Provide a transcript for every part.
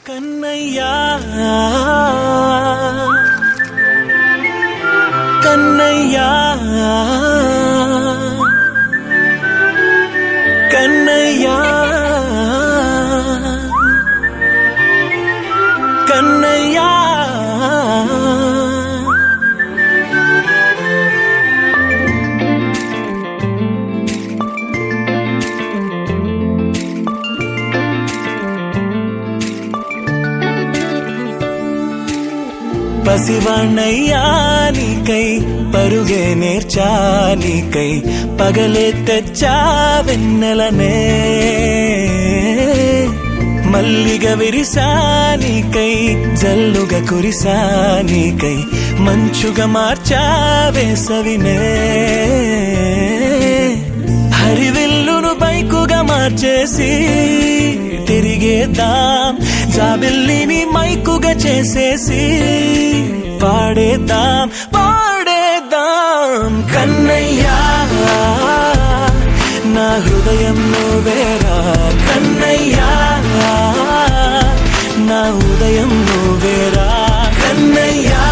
కన్నయ్యా కన్నయ్యా కన్నయ్యా కన్నయ్యా పసివాణ్ణయ్యా నీకై పరుగే నేర్చా నీకై పగలే తెచ్చా వెన్నెలనే మల్లిగ విరిసా నీకై జల్లుగా కురిసా నీకై మంచుగా మార్చా వేసవినే హరివిల్లును బైకుగా మార్చేసి తిరిగేద్దాం జాబిల్లిని మైకుగా చేసేసి పాడేద్దాం పాడేద్దాం కన్నయ్యా నా హృదయం నువ్వేరా కన్నయ్యా నా ఉదయం నువ్వేరా కన్నయ్యా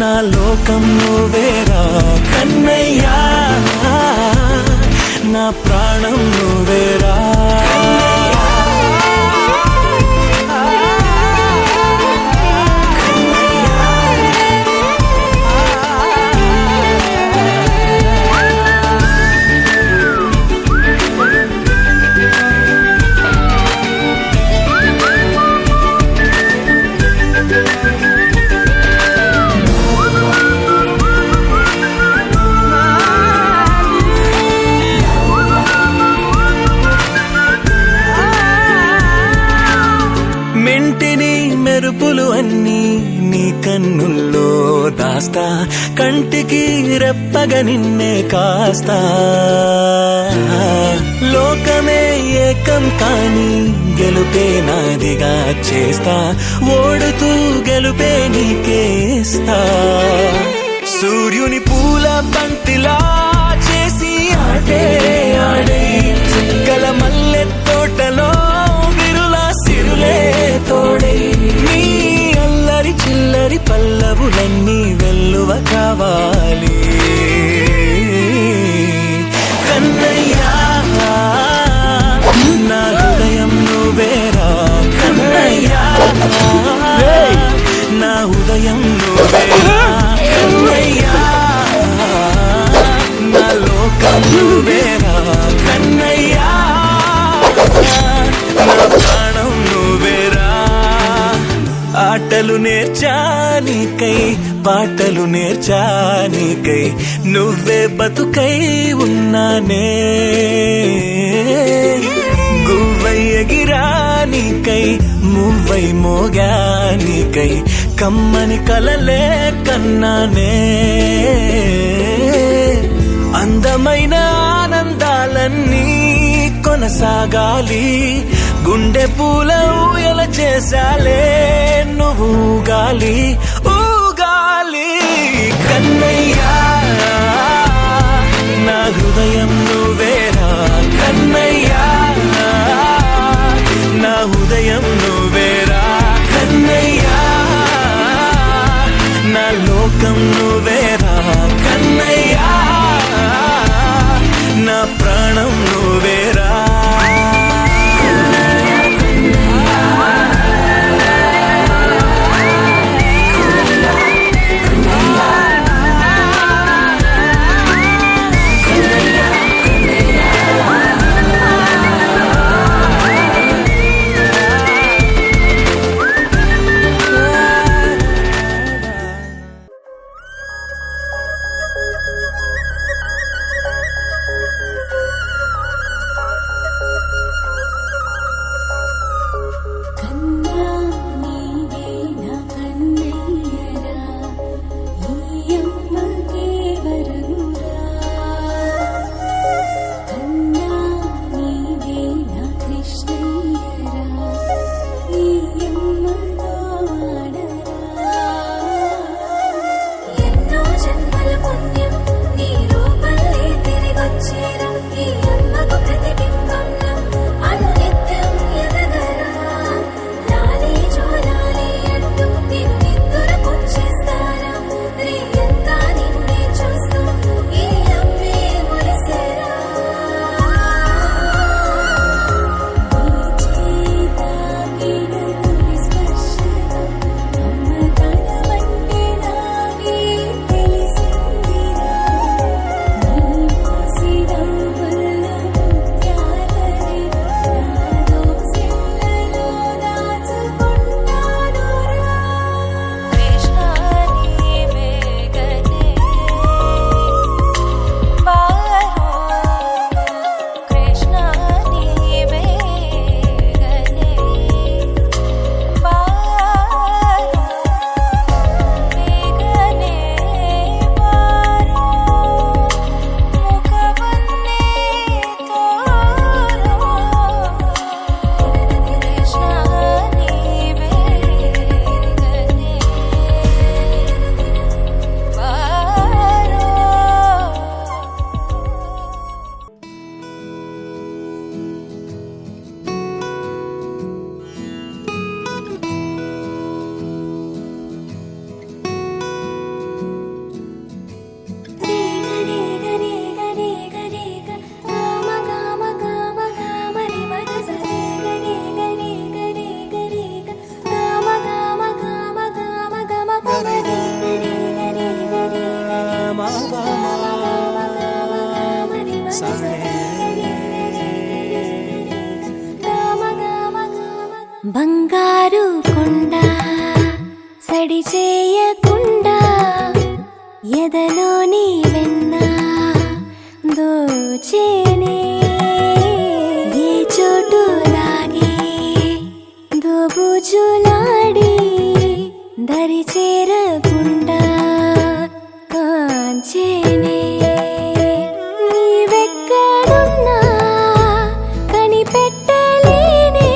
నా లోకం నువ్వేరా కన్నయ్యా నా ప్రాణం నువ్వేరా మెంటిని మెరుపులు అన్నీ నీ కన్నుల్లో దాస్తా కంటికి రెప్పగా నిన్నే కాస్తా లోకమే ఏకం కాని గెలుపే నాదిగా చేస్తా ఓడుతూ గెలుపే నీకేస్తా సూర్యుని పూల బంతిలా చేసి ఆడే ఆడే చుక్కల మల్లె తోటలో సిరులే తోడై నీ అల్లరి చిల్లరి పల్లవులన్నీ వెల్లువ కావాలి కన్నయ్యా నా హృదయం నువ్వేరా కన్నయ్యా నా ఉదయం నువ్వేరా కన్నయ్యా నా లోకం నువ్వేరా కన్నయ్యా నా ప్రాణం నువ్వేరా ఆటలు నేర్చానికై పాటలు నేర్చానికై నువ్వే బతుకై ఉన్నానే పువ్వై ఎగిరా నీకై మువ్వై మోగా నీకై కమ్మని కలలే కన్నానే అందమైన ఆనందాలన్నీ కొనసాగాలి గుండె పూల ఊయల చేసాలే నువ్వు ఊగాలి ఊగాలి కన్నయ్యా నా హృదయం నువ్వేరా కన్నయ్యా నా హృదయం నువ్వేరా కన్నయ్యా నా లోకం నువ్వేరా కన్నయ్యా నా ప్రాణం నువ్వేరా బంగారు కొండ సడి చేయకుండా ఎదలోని వెన్న దోచేనే ఏ చోటు లాగే దోబుజులాడి దరి చేరకుండా కాంచేనే నీవెక్కడున్నా కనిపెట్టలేనే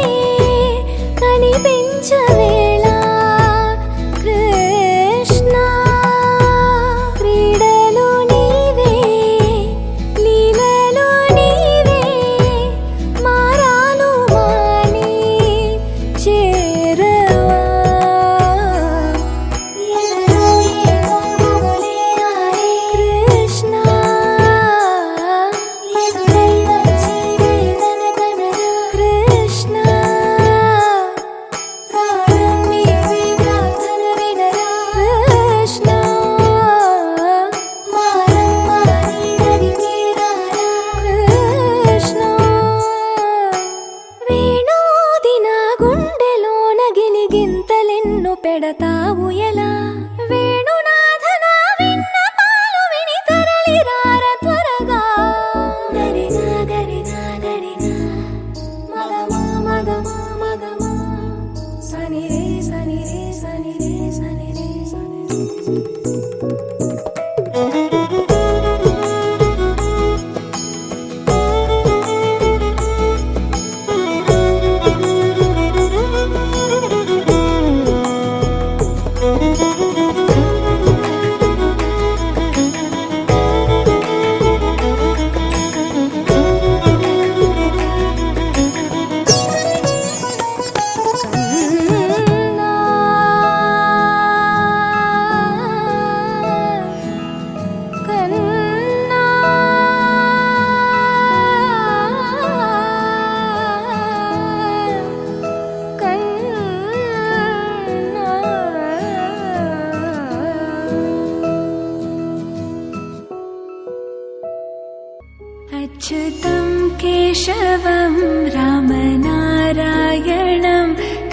కనిపించవేళ కృష్ణ క్రీడలు నీవే లీలలు నీవే మారాను మాని చేరవా ఎదలో ఏమో మొదలే ఆడే కృష్ణ ఎదురై వచ్చి వేదన కనరా కృష్ణ ప్రాణం నీవే ప్రార్థన వినరా కృష్ణ మారం మాని దరికి రారా కృష్ణ వేణోది నా గుండెలోన గిలిగింతలెన్ను పెడతావు ఎలా వేణునాథ నా విన్నపాలు విని తరలి రార త్వరగా గరిగా గరిగా గరిగా మగ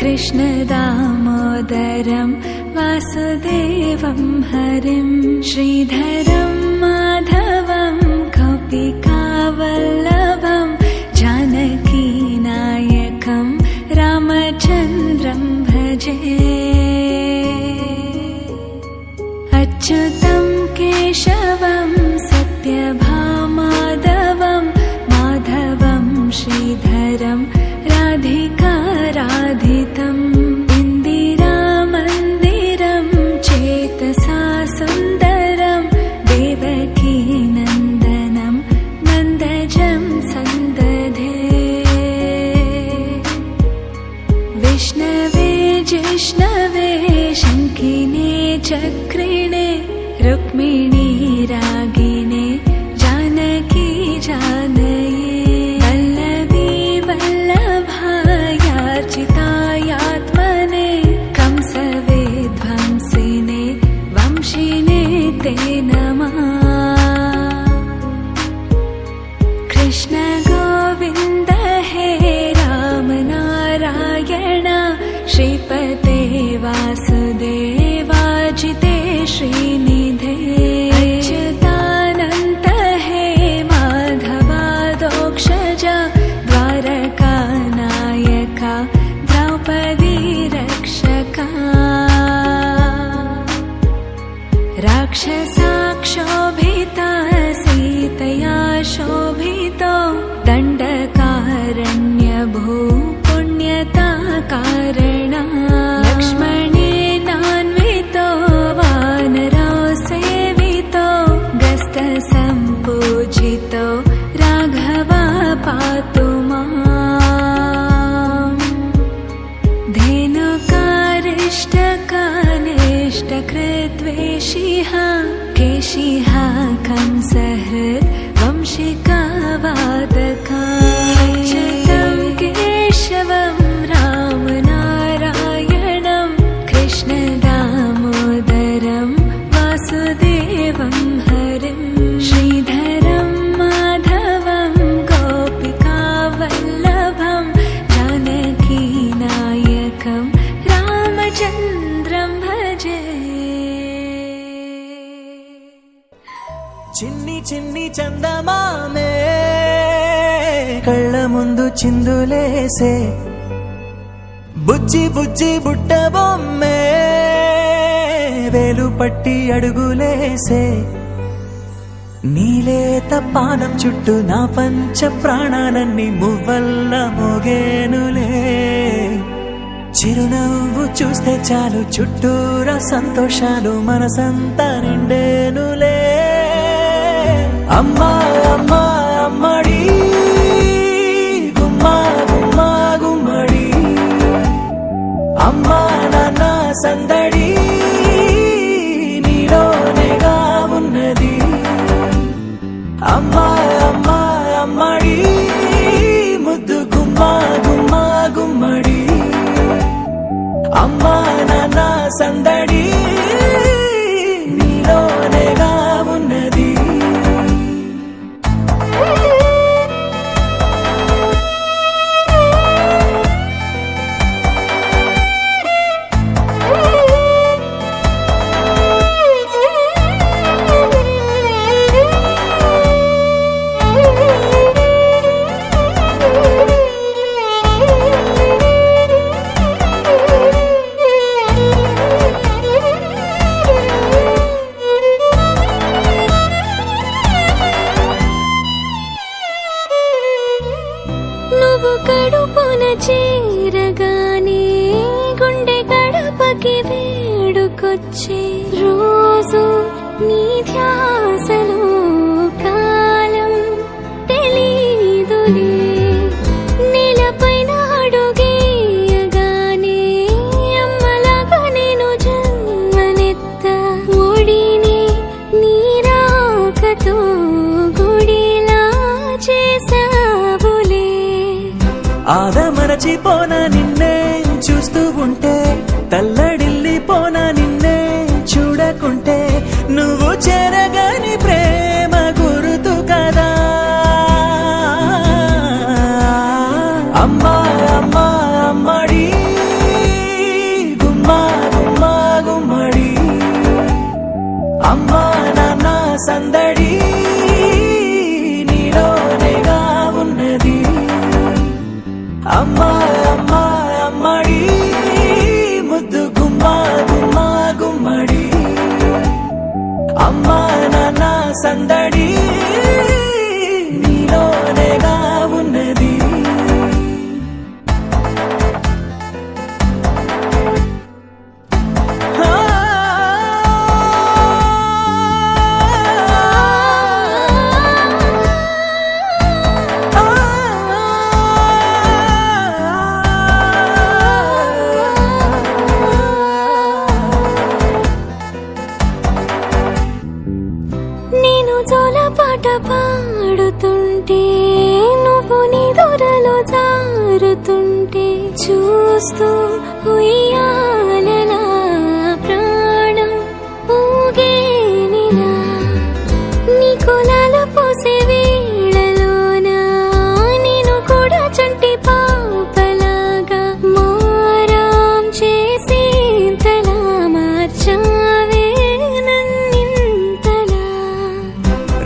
कृष्ण दामोदरं वासुदेवं हरिं श्रीधरं माधवं गोपिकावल्लभं जानकीनायकं रामचन्द्रं भजे अच्युतं केशवं सत्यभामाधवं माधवं श्रीधरं राधिकाराधितम् इन्दिरामन्दिरं चेतसा सुन्दरं देवकीनन्दनं नन्दजं सन्दधे विष्णवे जिष्णवे शङ्खिने चक्रिणे रुक्मिणी रागिणे जानकी जानये वल्लभी वल्लभायार्चितायात्मने कंसविध्वंसिने वंशिने ते नमः कृष्ण गोविन्द हे राम नारायण श्रीपते वासुदेवाजिते श्रीनिधे अच्युतानन्त हे माधवादोक्षजा द्वारकानायका द्रौपदी रक्षका राक्षसाक्षोभिता सीतया शोभितो दण्डकारण्यभू पुण्यता कारणा लक्ष्मणेनान्वितो वानरो सेवितो गस्तसम्पूजितो राघवा पातु माम् धेनुकारिष्टकानिष्टकृद्वेषिः केशिः कंसहृद् वंशिकावादका अच्युतं केशवं रामनारायणं कृष्ण दामोदरं वासुदेवं हरिं श्रीधरं माधवं गोपिकावल्लभं जानकीनायकं रामचन्द्रं भजे చిన్ని చిన్ని చందమామే కళ్ళ ముందు చిందులేసే బుజ్జి బుజ్జి బుట్ట బొమ్మే వేలు పట్టి అడుగులేసే నీలేత పానం చుట్టూ నా పంచ ప్రాణాలన్నీ మువ్వల్ల మోగేనులే చిరునవ్వు చూస్తే చాలు చుట్టూరా సంతోషాలు మనసంతా నిండేనులే అమ్మా అమ్మా అమ్మడి గుమ్మా గుమ్మా గుమ్మడి అమ్మా నాన్న సందడి నీలోనేగా ఉన్నది అమ్మా అమ్మా అమ్మడి ముద్దు గుమ్మా గుమ్మా గుమ్మడి అమ్మా నాన్న సందడి నీలోనేగా ఉన్నది నువ్వు కడుపున చేరగానే గుండె గడపకి వేడుకొచ్చే రోజు నీ ధ్యాసలో కాలం తెలీదులే నేలపైన అడుగేయగానే అమ్మలాగా నేను జన్మనెత్త ఒడిని నీ రాకతో గుడిలా చేసావులే ఆదమరచిపోనా నిన్నే చూస్తూ ఉంటే తల్లడిల్లిపోనా నిన్నే చూడకుంటే నువ్వు చేరగా గుమ్మా గుమ్మా గుమ్మడి అమ్మా నాన్న సందడి నీలోనేగా ఉన్నది నేను జోల పాట పాడుతుంటే నువ్వు నీ దూరలో జారుతుంటే చూస్తూ ఉయ్యాలలా ప్రాణం ఊగేనిలా నీ కులాల పోసే వేళలోన నేను కూడా చంటి పాపలాగా మారాం చేసి తలా మార్చావే నన్నింతలా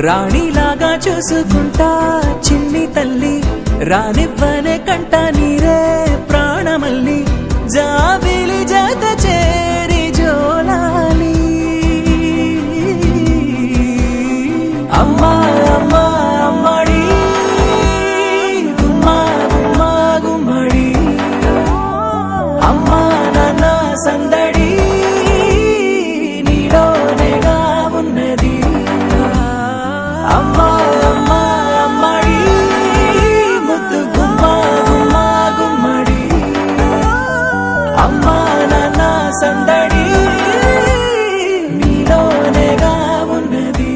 రాణిలాగా చూసుకుంటా చిన్ని తల్లి రానివ్వనే కంట నీరే ప్రాణమల్లి జాబిలి జత చేరి జోలాలి అమ్మా అమ్మా అమ్మడి గుమ్మా గుమ్మా గుమ్మడి అమ్మా నాన్న సందడి నీలోనేగా ఉన్నది అమ్మా అమ్మా అమ్మడి ముద్దు గుమ్మా గుమ్మా గుమ్మడి అమ్మా నాన్న సందడి నీలోనేగా ఉన్నది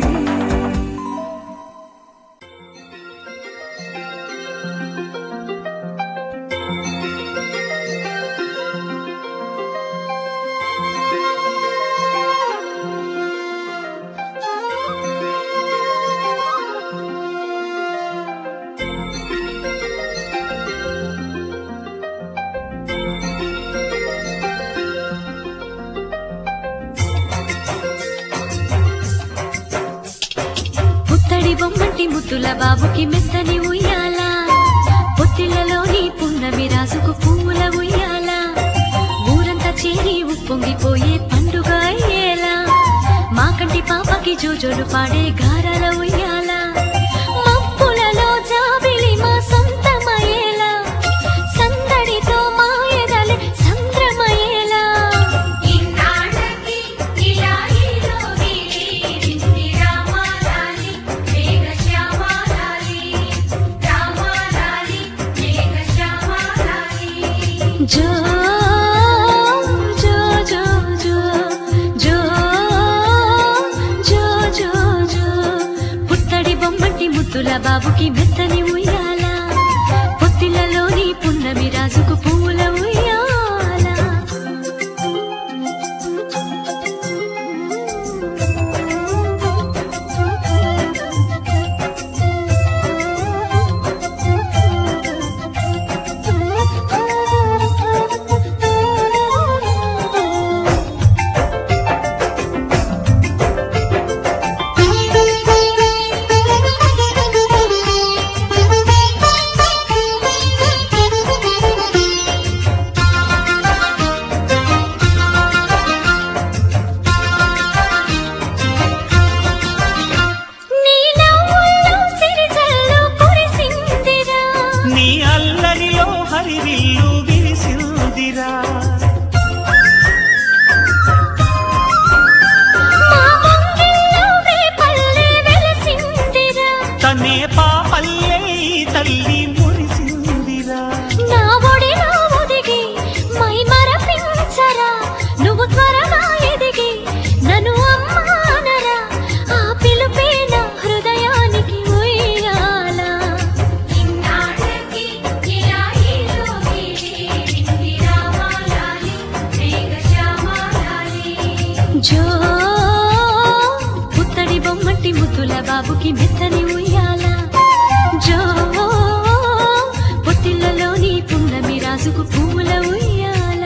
పుత్తడి బొమ్మంటి ముద్దుల బాబుకి మెత్తని ఉయ్యాల పొత్తిళ్లలోని పున్నమి రాసుకు పువ్వుల ఉయ్యాల ఊరంతా చేరి ఉప్పొంగిపోయే పండుగ అయ్యేలా మా కంటి పాపకి జోజోలు పాడే గారాల ఉయ్యాల మబ్బులలో జాబిలి మా సొంతమయ్యేలా సందడితో మా ఎదలే సంద్రమయ్యేలా జో జో జో జో జో జో జో జో పుత్తడి బొమ్మటి ముద్దుల బాబుకి మెత్తని ఉయ్యాల పొత్తిళ్లలోని పున్నమి రాజుకు పువ్వుల ఉయ్యాల నీ నవ్వుల్లో సిరిజల్లు కురిసిందిరా నీ అల్లరిలో హరివిల్లు విరిసిందిరా మా ముంగిల్లో వేపల్లె వెలిసిందిరా తనే పాపల్లే ఈ తల్లి మురిసిందిరా నా ఒడిలో ఒదిగి మై మరపించరా నువ్వు త్వరగా ఎదిగి నన్ను అమ్మానరా ఆ పిలుపే నా హృదయానికి ఉయ్యాల జో పుత్తడి బొమ్మటి ముద్దుల బాబుకి మెత్తని ఉయ్యాల జో పొత్తిళ్లలోని పున్నమి రాజుకు పువ్వుల ఉయ్యాల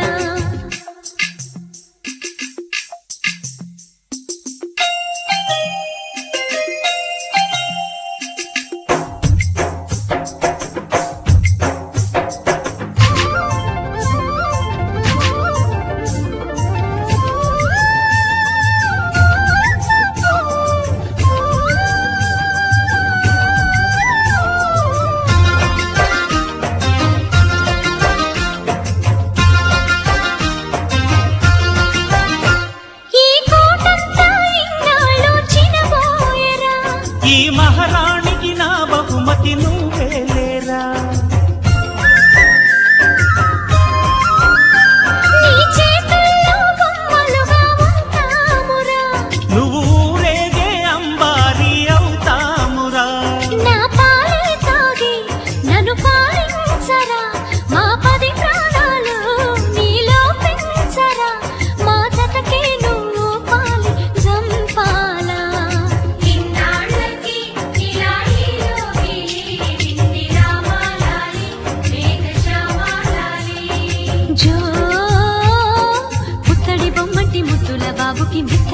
బాబుకి మెత్తని